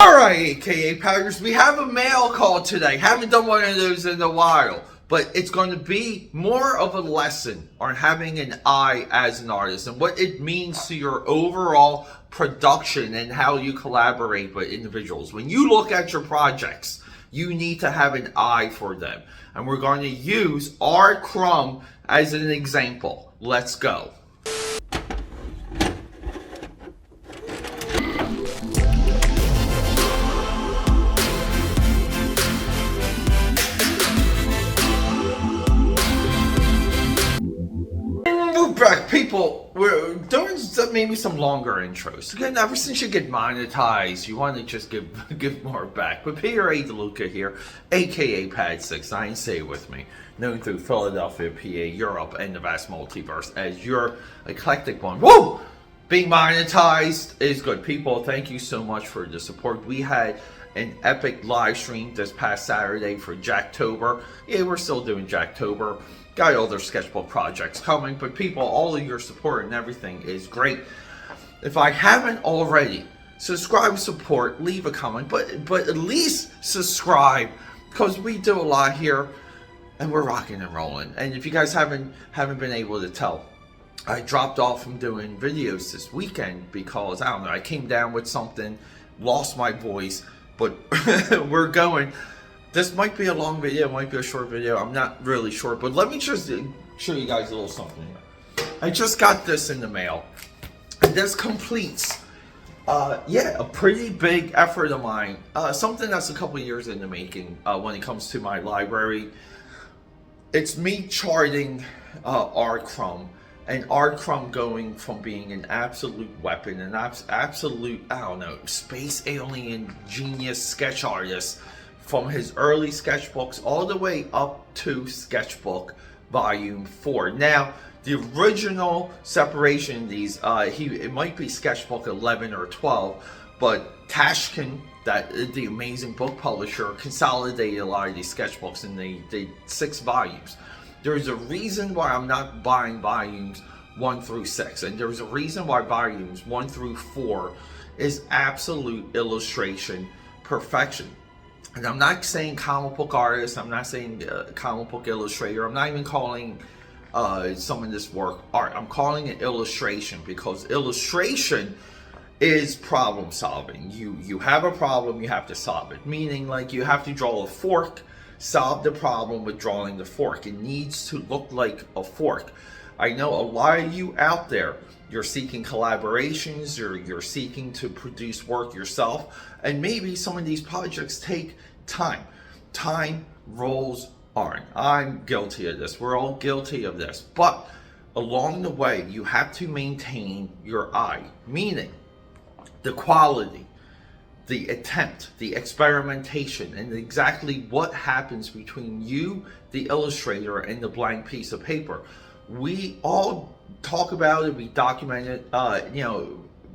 Alright, AKAPADers, we have a mail call today. Haven't done one of those in a while, but it's going to be more of a lesson on having an eye as an artist and what it means to your overall production and how you collaborate with individuals. When you look at your projects, you need to have an eye for them. And we're going to use our Crumb as an example. Let's go. Back, people, we're doing maybe some longer intros. Again, ever since you get monetized, you want to just give more back. But Peter A. DeLuca here, aka 69, say it with me, known through Philadelphia, PA, Europe, and the vast multiverse as your eclectic one. Woo! Being monetized is good. People, thank you so much for the support. We had an epic live stream this past Saturday for Jacktober. Yeah, we're still doing Jacktober. Got all their sketchbook projects coming, but people, all of your support and everything is great. If I haven't already, subscribe, support, leave a comment, but at least subscribe, because we do a lot here and we're rocking and rolling. And if you guys haven't been able to tell, I dropped off from doing videos this weekend because I don't know, I came down with something, lost my voice, but we're going. This might be a long video, it might be a short video, I'm not really sure, but let me just show you guys a little something here. I just got this in the mail, and this completes, a pretty big effort of mine, something that's a couple years in the making when it comes to my library. It's me charting our Crumb, and our Crumb going from being an absolute weapon, an absolute, I don't know, space alien genius sketch artist, from his early sketchbooks all the way up to Sketchbook Volume 4. Now, the original separation of these, it might be Sketchbook 11 or 12, but Tashkin, the amazing book publisher, consolidated a lot of these sketchbooks and they 6 volumes. There's a reason why I'm not buying volumes 1 through 6, and there's a reason why volumes 1 through 4 is absolute illustration perfection. And I'm not saying comic book artist, I'm not saying comic book illustrator, I'm not even calling some of this work art. I'm calling it illustration, because illustration is problem solving. You have a problem, you have to solve it. Meaning, like, you have to draw a fork, solve the problem with drawing the fork. It needs to look like a fork. I know a lot of you out there, you're seeking collaborations, you're seeking to produce work yourself, and maybe some of these projects take time. Time rolls on. I'm guilty of this. We're all guilty of this. But along the way, you have to maintain your eye, meaning the quality, the attempt, the experimentation, and exactly what happens between you, the illustrator, and the blank piece of paper. We all talk about it, we document it.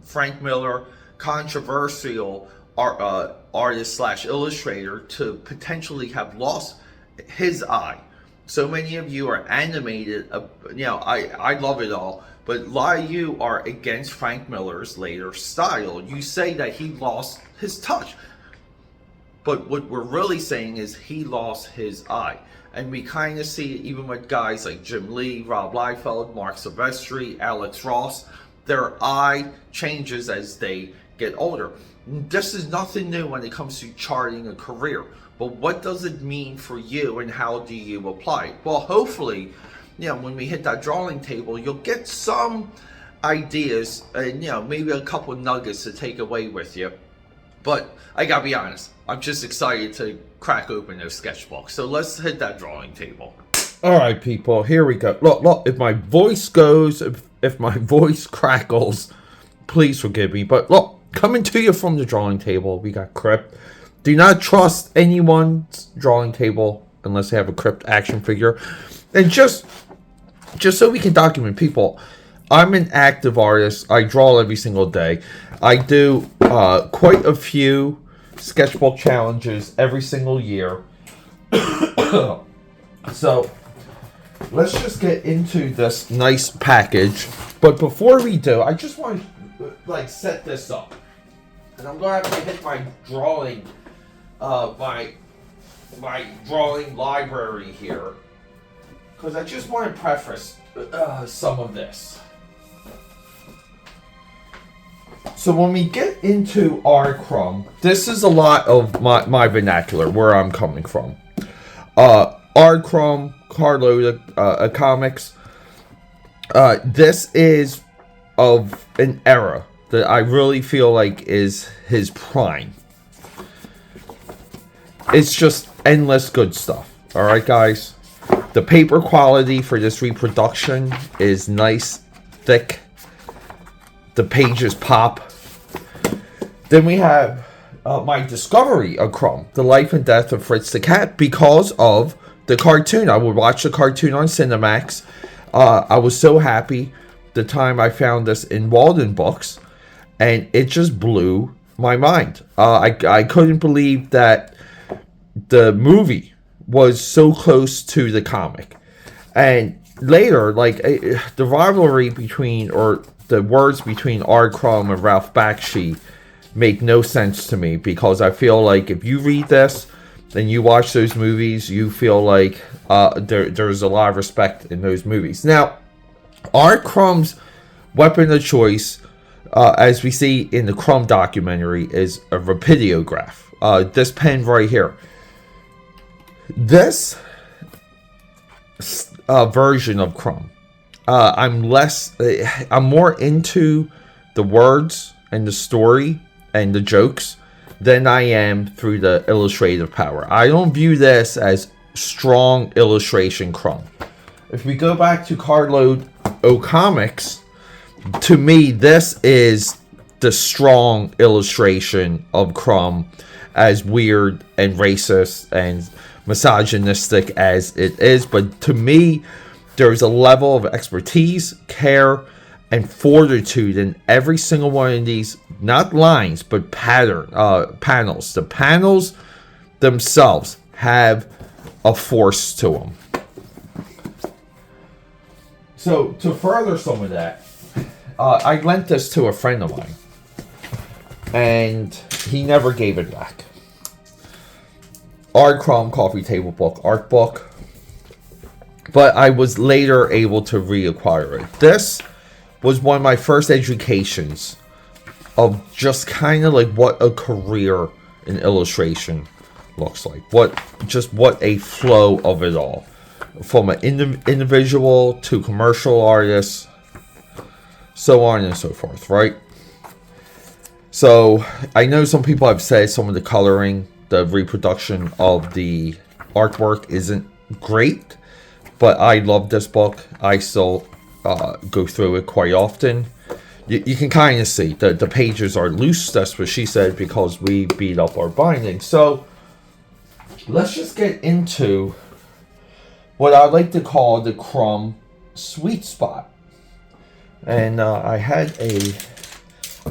Frank Miller, controversial artist / illustrator, to potentially have lost his eye. So many of you are animated, I love it all, but a lot of you are against Frank Miller's later style. You say that he lost his touch, but what we're really saying is he lost his eye. And we kind of see it even with guys like Jim Lee, Rob Liefeld, Mark Silvestri, Alex Ross. Their eye changes as they get older. This is nothing new when it comes to charting a career. But what does it mean for you, and how do you apply it? Well, hopefully, when we hit that drawing table, you'll get some ideas and, maybe a couple nuggets to take away with you. But I gotta be honest, I'm just excited to crack open those sketchbooks. So let's hit that drawing table. All right, people, here we go. Look, if my voice goes, if my voice crackles, please forgive me. But look, coming to you from the drawing table, we got Crypt. Do not trust anyone's drawing table unless they have a Crypt action figure. And just so we can document, people, I'm an active artist. I draw every single day. I do quite a few sketchbook challenges every single year. So let's just get into this nice package. But before we do, I just want to set this up. And I'm going to have to hit my drawing, my drawing library here, because I just want to preface some of this. So when we get into our Crumb, this is a lot of my vernacular, where I'm coming from. Our Crumb, Carload Comics, this is of an era that I really feel like is his prime. It's just endless good stuff. Alright, guys? The paper quality for this reproduction is nice, thick. The pages pop. Then we have my discovery of Crumb, The Life and Death of Fritz the Cat, because of the cartoon. I would watch the cartoon on Cinemax. I was so happy the time I found this in Walden Books, and it just blew my mind. I couldn't believe that the movie was so close to the comic. And later, like, the rivalry between, or the words between R. Crumb and Ralph Bakshi make no sense to me, because I feel like if you read this and you watch those movies, you feel like there's a lot of respect in those movies. Now, R. Crumb's weapon of choice, as we see in the Crumb documentary, is a rapidograph. This pen right here. This version of Crumb, I'm more into the words and the story and the jokes than I am through the illustrative power. I don't view this as strong illustration Crumb. If we go back to Carload Comics, to me this is the strong illustration of Crumb, as weird and racist and misogynistic as it is. But to me, there's a level of expertise, care, and fortitude in every single one of these, not lines, but panels. The panels themselves have a force to them. So, to further some of that, I lent this to a friend of mine, and he never gave it back. Art Crumb Coffee Table Book, art book. But I was later able to reacquire it. This was one of my first educations of just kind of like what a career in illustration looks like. What a flow of it all. From an individual to commercial artists, so on and so forth, right? So, I know some people have said some of the coloring, the reproduction of the artwork isn't great, but I love this book. I still go through it quite often. You can kind of see the pages are loose. That's what she said, because we beat up our binding. So let's just get into what I like to call the Crumb sweet spot. And I'm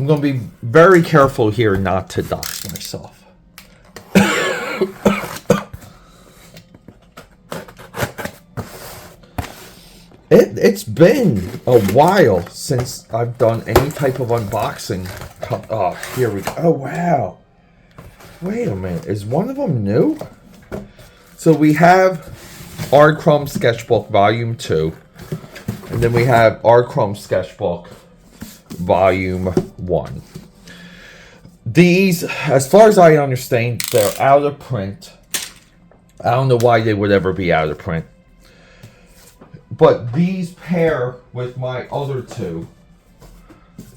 going to be very careful here not to dox myself. It's been a while since I've done any type of unboxing. Oh, here we go. Oh, wow. Wait a minute. Is one of them new? So we have R. Crumb Sketchbook Volume 2. And then we have R. Crumb Sketchbook Volume 1. These, as far as I understand, they're out of print. I don't know why they would ever be out of print. But these pair with my other two,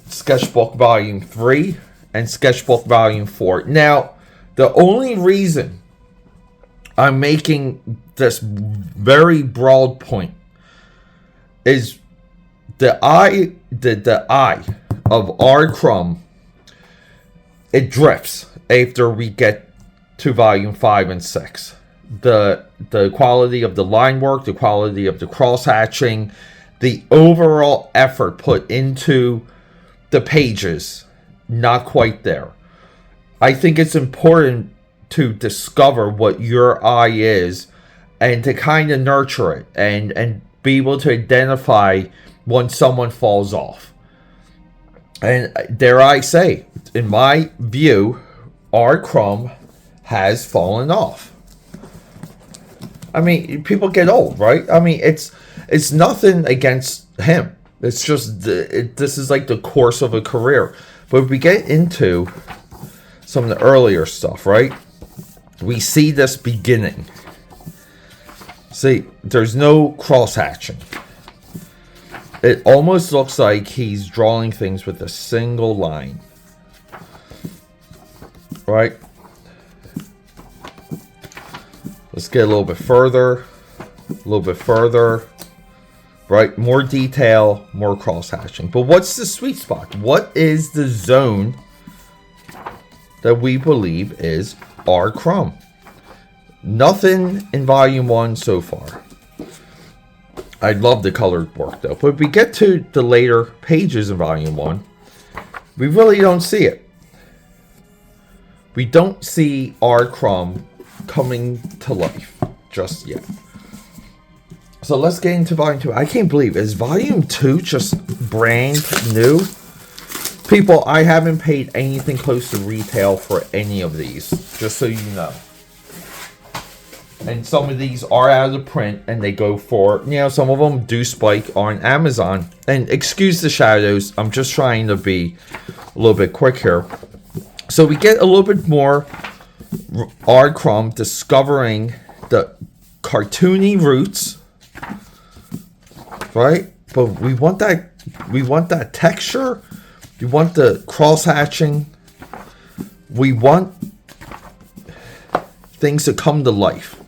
Sketchbook Volume 3 and Sketchbook Volume 4. Now, the only reason I'm making this very broad point is the eye of R. Crumb, it drifts after we get to Volume 5 and 6. The quality of the line work, the quality of the cross hatching, the overall effort put into the pages, not quite there. I think it's important to discover what your eye is and to kind of nurture it and be able to identify when someone falls off. And dare I say, in my view, our Crumb has fallen off. I mean, people get old, right? I mean, it's nothing against him. It's just this is like the course of a career. But if we get into some of the earlier stuff, right? We see this beginning. See, there's no cross-hatching. It almost looks like he's drawing things with a single line. Right? Let's get a little bit further. A little bit further. Right? More detail, more cross-hatching. But what's the sweet spot? What is the zone that we believe is our Crumb? Nothing in volume 1 so far. I love the colored work though. But if we get to the later pages in volume 1, we really don't see it. We don't see our Crumb coming to life just yet. So let's get into volume 2. I can't believe, is volume 2 just brand new? People, I haven't paid anything close to retail for any of these, just so you know. And some of these are out of print and they go for, you know, some of them do spike on Amazon. And excuse the shadows, I'm just trying to be a little bit quick here. So we get a little bit more R. Crumb discovering the cartoony roots, right? But we want that texture. We want the cross hatching. We want things to come to life.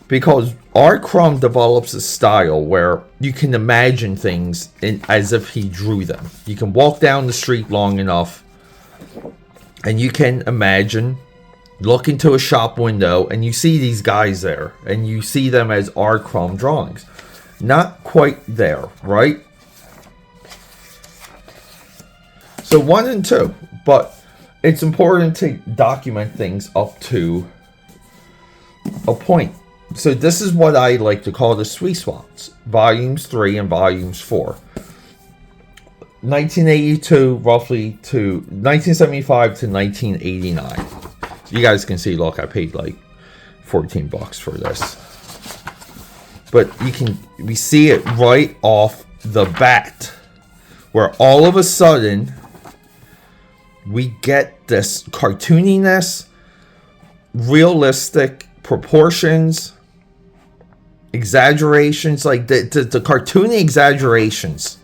Because R. Crumb develops a style where you can imagine things as if he drew them. You can walk down the street long enough and you can imagine, look into a shop window and you see these guys there and you see them as R. Crumb drawings. Not quite there, right? So 1 and 2, but it's important to document things up to a point. So this is what I like to call the sweet spots, volumes 3 and volumes 4. 1982 roughly to 1975 to 1989. You guys can see, look, I paid like $14 for this. But we see it right off the bat, where all of a sudden we get this cartooniness, realistic proportions, exaggerations, like the cartoony exaggerations,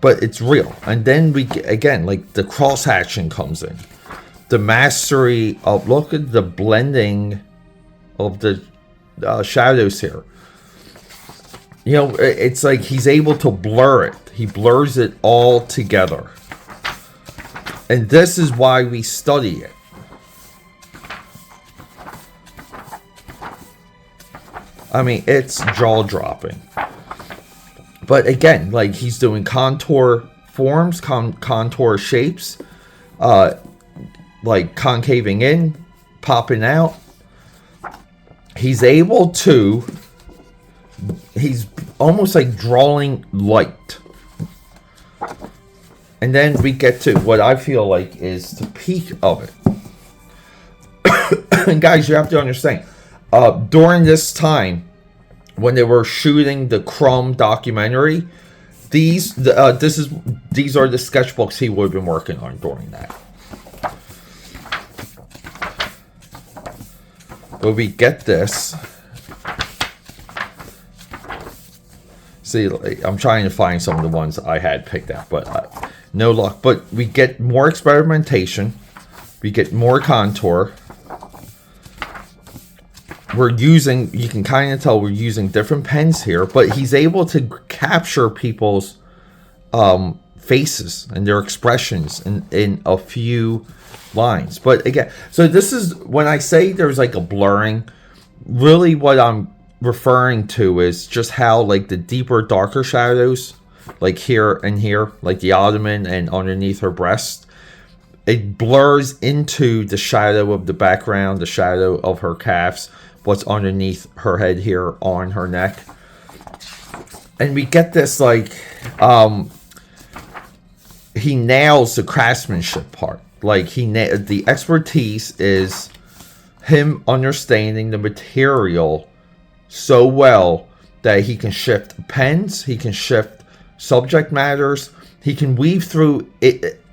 but it's real. And then we get, again, like the cross hatching comes in, the mastery of, look at the blending of the shadows here. You know, it's like he's able to blur it. He blurs it all together. And this is why we study it. I mean, it's jaw-dropping. But again, like he's doing contour forms, contour shapes, like concaving in, popping out. He's able to, he's almost like drawing light. And then we get to what I feel like is the peak of it. And guys, you have to understand, during this time, when they were shooting the Crumb documentary, these are the sketchbooks he would have been working on during that. But we get this. See, I'm trying to find some of the ones I had picked out, but no luck. But we get more experimentation. We get more contour. We're using, you can kind of tell we're using different pens here, but he's able to capture people's faces and their expressions in a few lines. But again, so this is, when I say there's like a blurring, really what I'm referring to is just how like the deeper, darker shadows, like here and here, like the ottoman and underneath her breast, it blurs into the shadow of the background, the shadow of her calves, what's underneath her head here on her neck. And we get this like he nails the craftsmanship part. Like the expertise is him understanding the material so well that he can shift pens, he can shift subject matters, he can weave through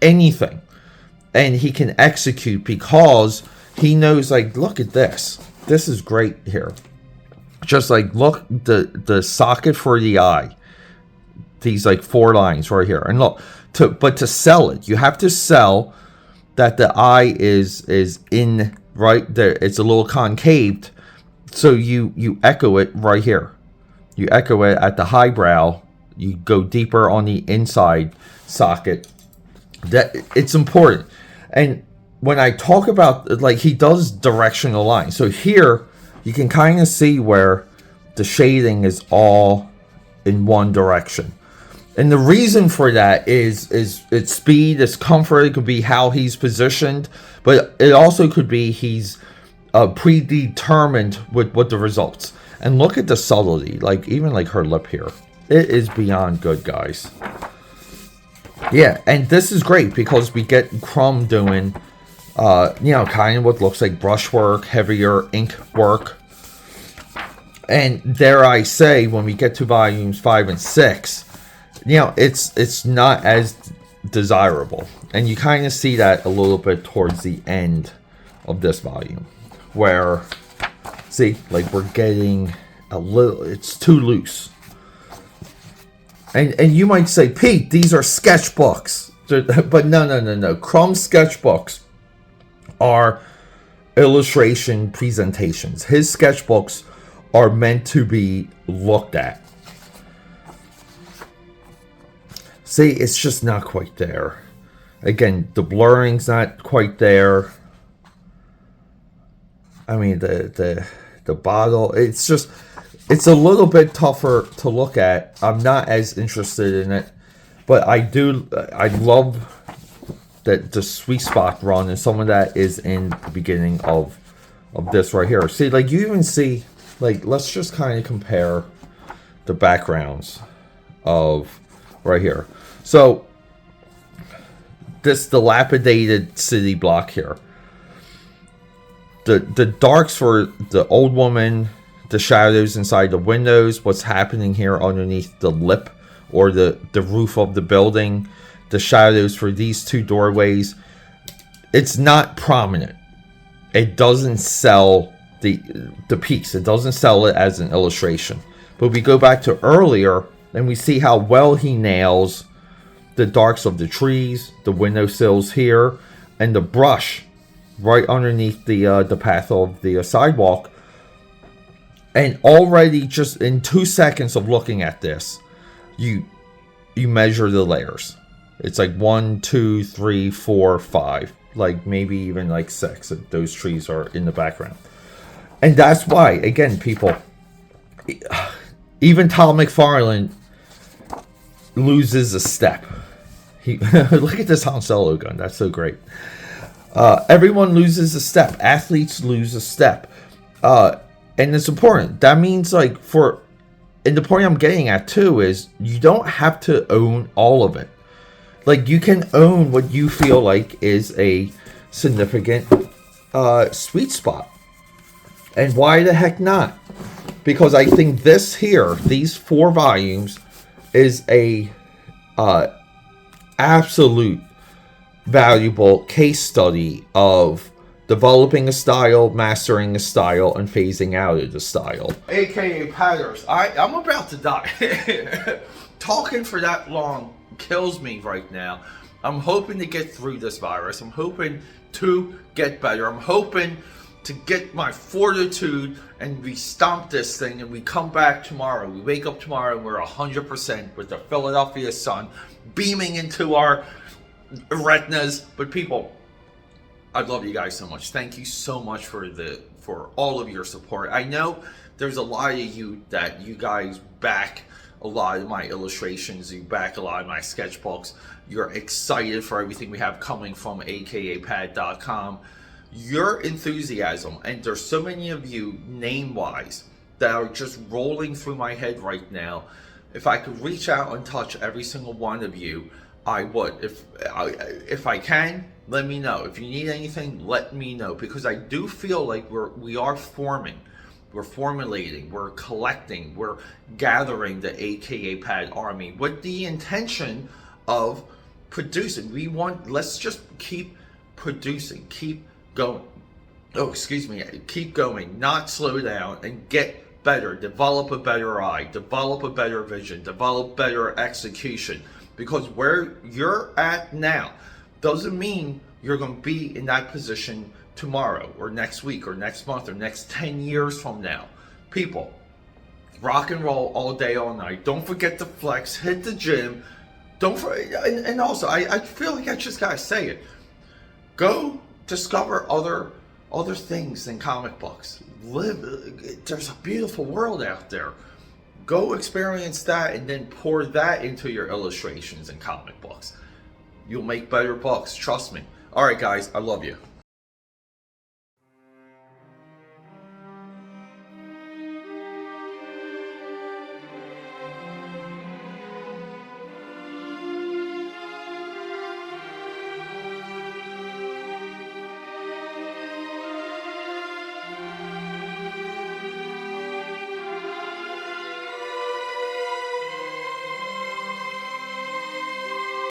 anything, and he can execute because he knows, like, look at this. This is great here. Just like, look, the socket for the eye. These like 4 lines right here. And look, but to sell it, you have to sell that the eye is in right there. It's a little concaved. So you echo it right here. You echo it at the highbrow. You go deeper on the inside socket. That it's important. And when I talk about, like, he does directional lines. So here you can kind of see where the shading is all in one direction. And the reason for that is its speed, its comfort. It could be how he's positioned, but it also could be he's predetermined with what the results. And look at the subtlety, like even like her lip here. It is beyond good, guys. Yeah, and this is great because we get Crumb doing, kind of what looks like brushwork, heavier ink work. And dare I say, when we get to volumes 5 and 6, it's not as desirable. And you kind of see that a little bit towards the end of this volume. Where, see, like we're getting a little, it's too loose. And you might say, Pete, these are sketchbooks. But no. Crumb Sketckbooks are illustration presentations. His sketchbooks are meant to be looked at. See, it's just not quite there. Again, the blurring's not quite there. I mean, the bottle, it's a little bit tougher to look at. I'm not as interested in it, but I love that the sweet spot run, and some of that is in the beginning of this right here. See, like you even see, like, let's just kind of compare the backgrounds of right here. So this dilapidated city block here. The darks for the old woman, the shadows inside the windows, what's happening here underneath the lip or the roof of the building, the shadows for these 2 doorways. It's not prominent. It doesn't sell the piece. It doesn't sell it as an illustration. But we go back to earlier and we see how well he nails the darks of the trees, the windowsills here, and the brush right underneath the path of the sidewalk. And already just in 2 seconds of looking at this, you measure the layers. It's like 1, 2, 3, 4, 5, like maybe even like 6 if those trees are in the background. And that's why, again, people, even Todd McFarlane loses a step. Look at this Han Solo gun. That's so great. Everyone loses a step. Athletes lose a step. And it's important. That means, like, and the point I'm getting at too is you don't have to own all of it. Like, you can own what you feel like is a significant sweet spot. And why the heck not? Because I think this here, these 4 volumes, is a absolute valuable case study of developing a style, mastering a style, and phasing out of the style. AKA Padders, I'm about to die. Talking for that long kills me right now. I'm hoping to get through this virus. I'm hoping to get better. I'm hoping to get my fortitude and we stomp this thing and we come back tomorrow. We wake up tomorrow and we're 100% with the Philadelphia sun beaming into our retinas. But people, I love you guys so much. Thank you so much for all of your support. I know there's a lot of you that you guys back a lot of my illustrations, you back a lot of my sketchbooks. You're excited for everything we have coming from AKAPAD.com. Your enthusiasm, and there's so many of you name-wise that are just rolling through my head right now. If I could reach out and touch every single one of you, I would. If I can, let me know. If you need anything, let me know, because I do feel like we are forming. We're formulating, we're collecting, we're gathering the AKAPAD army with the intention of producing. Let's just keep producing, keep going. Oh, excuse me, keep going, not slow down, and get better. Develop a better eye, develop a better vision, develop better execution. Because where you're at now doesn't mean you're going to be in that position tomorrow or next week or next month or next 10 years from now. People, rock and roll all day, all night. Don't forget to flex, hit the gym. And also, I feel like I just gotta say it. Go discover other things than comic books. There's a beautiful world out there. Go experience that and then pour that into your illustrations and comic books. You'll make better books, trust me. All right, guys, I love you.